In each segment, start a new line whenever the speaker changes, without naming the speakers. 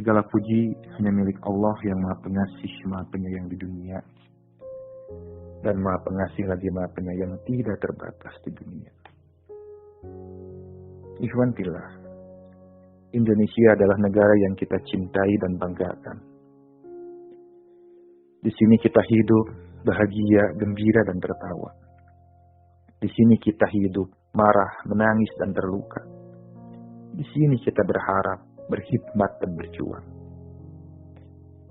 Segala puji hanya milik Allah yang Maha Pengasih, Maha Penyayang di dunia. Dan Maha Pengasih lagi Maha Penyayang tidak terbatas di dunia. Ikhwan fillah, Indonesia adalah negara yang kita cintai dan banggakan. Di sini kita hidup bahagia, gembira, dan tertawa. Di sini kita hidup marah, menangis, dan terluka. Di sini kita berharap, berkhidmat, dan berjuang.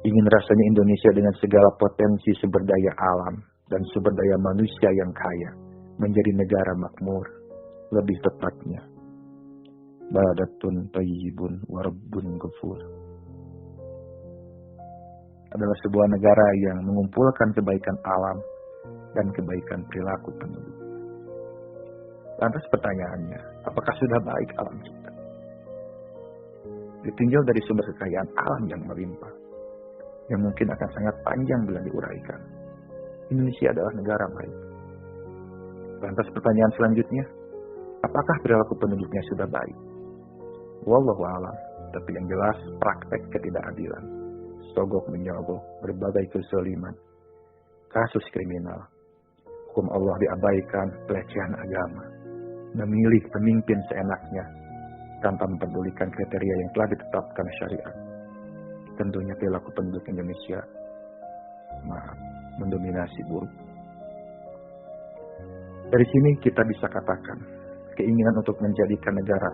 Ingin rasanya Indonesia dengan segala potensi sumber daya alam dan sumber daya manusia yang kaya menjadi negara makmur, lebih tepatnya Baldatun Thayyibun wa Rabbun Ghafur. Adalah sebuah negara yang mengumpulkan kebaikan alam dan kebaikan perilaku penduduk. Lantas pertanyaannya, apakah sudah baik alam kita? Ditinjau dari sumber kekayaan alam yang melimpah, yang mungkin akan sangat panjang bila diuraikan. Indonesia adalah negara baik. Lantas pertanyaan selanjutnya, apakah perilaku penduduknya sudah baik? Wallahu a'lam, tapi yang jelas praktek ketidakadilan, sogok menyogok, berbagai kezaliman, kasus kriminal, hukum Allah diabaikan, pelecehan agama, memilih pemimpin seenaknya tanpa mempedulikan kriteria yang telah ditetapkan syariat. Tentunya perilaku penduduk Indonesia mendominasi buruk. Dari sini kita bisa katakan keinginan untuk menjadikan negara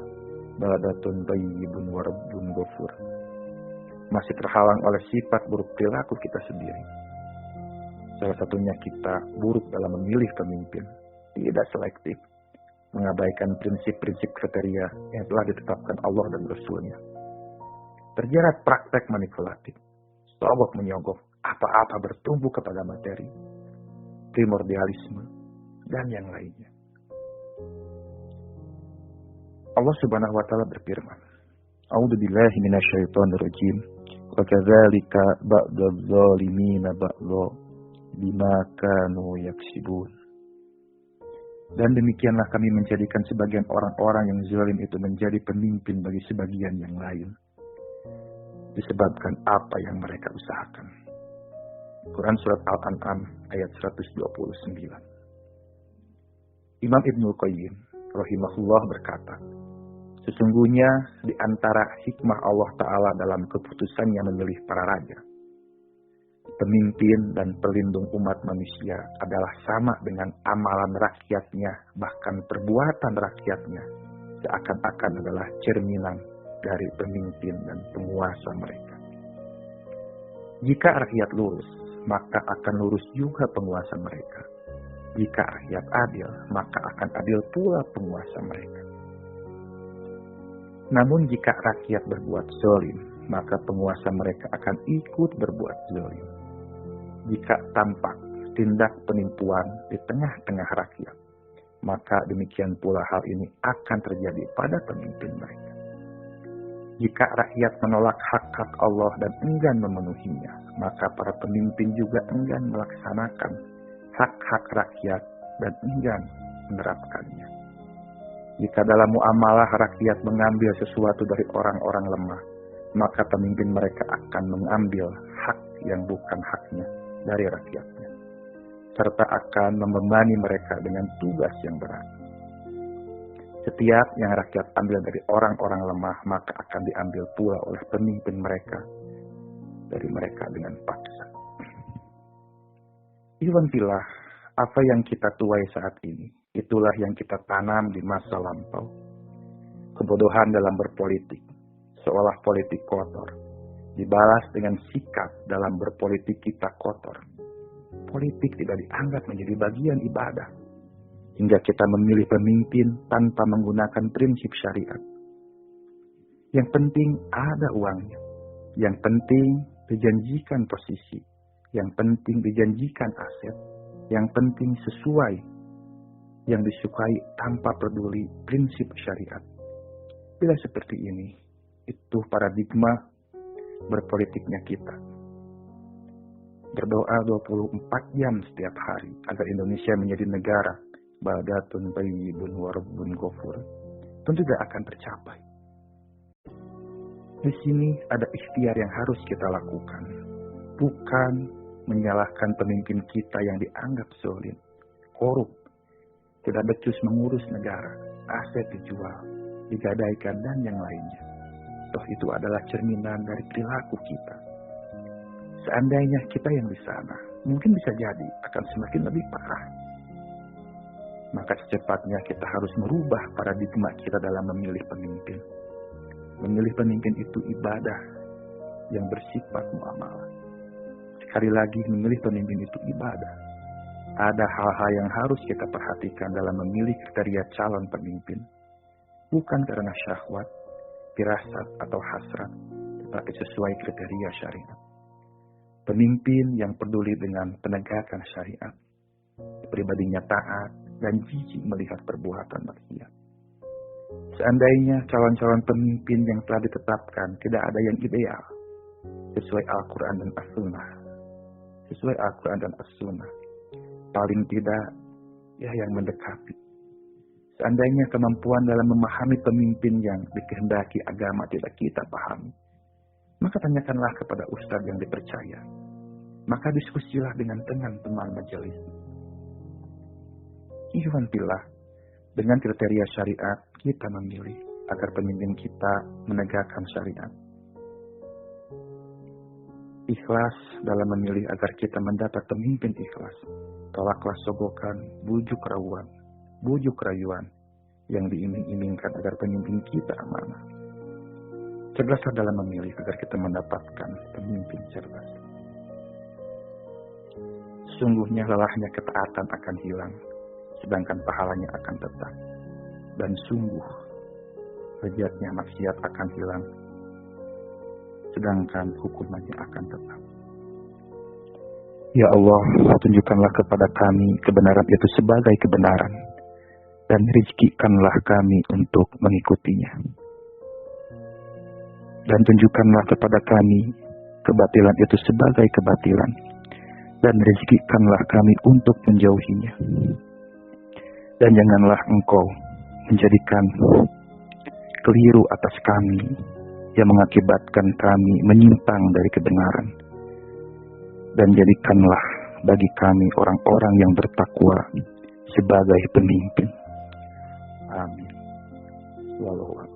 Baldatun Thayyibun wa Rabbun Ghafur masih terhalang oleh sifat buruk perilaku kita sendiri. Salah satunya kita buruk dalam memilih pemimpin, tidak selektif, mengabaikan prinsip-prinsip kriteria yang telah ditetapkan Allah dan Rasul-Nya. Terjerat praktek manipulatif, sogok menyogok, apa-apa bertumbuh kepada materi, primordialisme, dan yang lainnya. Allah Subhanahu wa taala berfirman, A'udzubillahi minasyaitonirrajim. Wa kadzalika ba'dadz zalimina ba'dza bima kanu yaksibun. Dan demikianlah kami menjadikan sebagian orang-orang yang zalim itu menjadi pemimpin bagi sebagian yang lain, disebabkan apa yang mereka usahakan. Quran Surat Al-An'am ayat 129. Imam Ibnul Qayyim rahimahullah berkata, sesungguhnya di antara hikmah Allah Ta'ala dalam keputusannya memilih para raja, pemimpin dan pelindung umat manusia adalah sama dengan amalan rakyatnya, bahkan perbuatan rakyatnya seakan-akan adalah cerminan dari pemimpin dan penguasa mereka. Jika rakyat lurus, maka akan lurus juga penguasa mereka. Jika rakyat adil, maka akan adil pula penguasa mereka. Namun jika rakyat berbuat zalim, maka penguasa mereka akan ikut berbuat zalim. Jika tampak tindak penipuan di tengah-tengah rakyat, maka demikian pula hal ini akan terjadi pada pemimpin mereka. Jika rakyat menolak hak-hak Allah dan enggan memenuhinya, maka para pemimpin juga enggan melaksanakan hak-hak rakyat dan enggan menerapkannya. Jika dalam muamalah rakyat mengambil sesuatu dari orang-orang lemah, maka pemimpin mereka akan mengambil hak yang bukan haknya dari rakyatnya, serta akan membebani mereka dengan tugas yang berat. Setiap yang rakyat ambil dari orang-orang lemah, maka akan diambil pula oleh pemimpin mereka dari mereka dengan paksa. Ikhwan fillah, apa yang kita tuai saat ini, itulah yang kita tanam di masa lampau. Kebodohan dalam berpolitik, seolah politik kotor, dibalas dengan sikap dalam berpolitik kita kotor. Politik tidak dianggap menjadi bagian ibadah, hingga kita memilih pemimpin tanpa menggunakan prinsip syariat. Yang penting ada uangnya, yang penting dijanjikan posisi, yang penting dijanjikan aset, yang penting sesuai, yang disukai tanpa peduli prinsip syariat. Bila seperti ini, itu paradigma berpolitiknya kita. Berdoa 24 jam setiap hari agar Indonesia menjadi negara Baldatun Thayyibun wa Rabbun Ghafur, tentu tidak akan tercapai. Di sini ada ikhtiar yang harus kita lakukan. Bukan menyalahkan pemimpin kita yang dianggap zalim, korup, tidak becus mengurus negara, aset dijual, digadaikan, dan yang lainnya. Toh itu adalah cerminan dari perilaku kita. Seandainya kita yang di sana, mungkin bisa jadi akan semakin lebih parah. Maka secepatnya kita harus merubah paradigma kita dalam memilih pemimpin. Memilih pemimpin itu ibadah yang bersifat muamalah. Sekali lagi, memilih pemimpin itu ibadah. Ada hal-hal yang harus kita perhatikan dalam memilih kriteria calon pemimpin. Bukan karena syahwat, firasat, atau hasrat, tetapi sesuai kriteria syariat. Pemimpin yang peduli dengan penegakan syariat, pribadinya taat, dan jijik melihat perbuatan maksiat. Seandainya calon-calon pemimpin yang telah ditetapkan tidak ada yang ideal, sesuai Al-Quran dan As-Sunnah. Sesuai Al-Quran dan As-Sunnah. Paling tidak, ya yang mendekati. Seandainya kemampuan dalam memahami pemimpin yang dikehendaki agama tidak kita pahami, maka tanyakanlah kepada ustadz yang dipercaya. Maka diskusilah dengan teman majelis. Ikhwan fillah, dengan kriteria syariat kita memilih agar pemimpin kita menegakkan syariat. Ikhlas dalam memilih agar kita mendapat pemimpin ikhlas. Tolaklah sogokan, bujuk rayuan yang diiming-imingkan agar pemimpin kita amanah. Cerdaslah dalam memilih agar kita mendapatkan pemimpin cerdas. Sungguhnya lelahnya ketaatan akan hilang, sedangkan pahalanya akan tetap. Dan sungguh bejatnya maksiat akan hilang, sedangkan hukumannya akan tetap. Ya Allah, tunjukkanlah kepada kami kebenaran itu sebagai kebenaran, dan rizkikanlah kami untuk mengikutinya. Dan tunjukkanlah kepada kami kebatilan itu sebagai kebatilan, dan rizkikanlah kami untuk menjauhinya. Dan janganlah Engkau menjadikan keliru atas kami yang mengakibatkan kami menyimpang dari kebenaran. Dan jadikanlah bagi kami orang-orang yang bertakwa sebagai pemimpin. Amin. Wallahu a'lam.